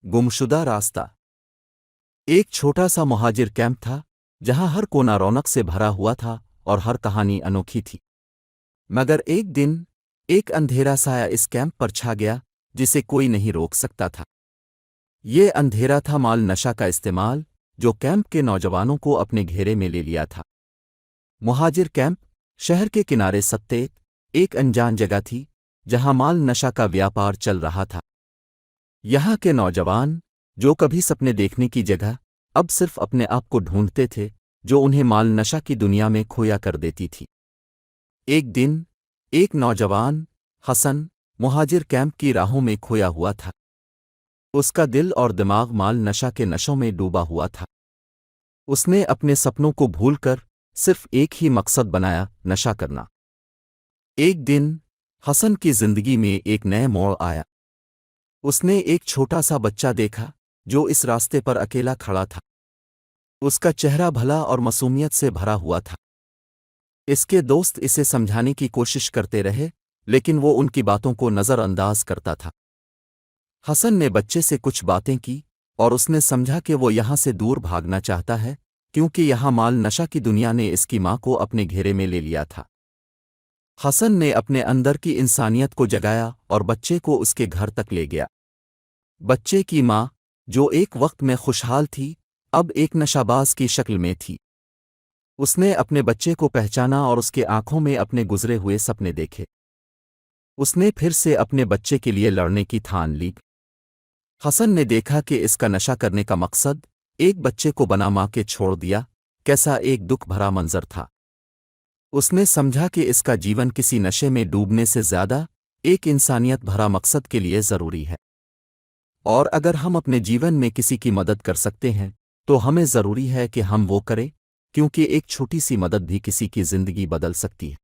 गुमशुदा रास्ता। एक छोटा सा मुहाजिर कैंप था जहां हर कोना रौनक से भरा हुआ था और हर कहानी अनोखी थी। मगर एक दिन एक अंधेरा साया इस कैंप पर छा गया जिसे कोई नहीं रोक सकता था। ये अंधेरा था माल नशा का इस्तेमाल, जो कैंप के नौजवानों को अपने घेरे में ले लिया था। मुहाजिर कैंप शहर के किनारे सत्ते एक अनजान जगह थी जहां माल नशा का व्यापार चल रहा था। यहाँ के नौजवान, जो कभी सपने देखने की जगह अब सिर्फ अपने आप को ढूंढते थे, जो उन्हें माल नशा की दुनिया में खोया कर देती थी। एक दिन एक नौजवान हसन मुहाजिर कैंप की राहों में खोया हुआ था। उसका दिल और दिमाग माल नशा के नशों में डूबा हुआ था। उसने अपने सपनों को भूलकर सिर्फ एक ही मकसद बनाया, नशा करना। एक दिन हसन की जिंदगी में एक नए मोड़ आया। उसने एक छोटा सा बच्चा देखा जो इस रास्ते पर अकेला खड़ा था। उसका चेहरा भला और मासूमियत से भरा हुआ था। इसके दोस्त इसे समझाने की कोशिश करते रहे, लेकिन वो उनकी बातों को नज़रअंदाज करता था। हसन ने बच्चे से कुछ बातें की और उसने समझा कि वो यहाँ से दूर भागना चाहता है, क्योंकि यहाँ माल नशा की दुनिया ने इसकी माँ को अपने घेरे में ले लिया था। हसन ने अपने अंदर की इंसानियत को जगाया और बच्चे को उसके घर तक ले गया। बच्चे की माँ, जो एक वक्त में खुशहाल थी, अब एक नशाबाज की शक्ल में थी। उसने अपने बच्चे को पहचाना और उसके आंखों में अपने गुजरे हुए सपने देखे। उसने फिर से अपने बच्चे के लिए लड़ने की ठान ली। हसन ने देखा कि इसका नशा करने का मकसद एक बच्चे को बना माँ के छोड़ दिया, कैसा एक दुख भरा मंजर था। उसने समझा कि इसका जीवन किसी नशे में डूबने से ज्यादा एक इंसानियत भरा मकसद के लिए जरूरी है। और अगर हम अपने जीवन में किसी की मदद कर सकते हैं तो हमें जरूरी है कि हम वो करें, क्योंकि एक छोटी सी मदद भी किसी की जिंदगी बदल सकती है।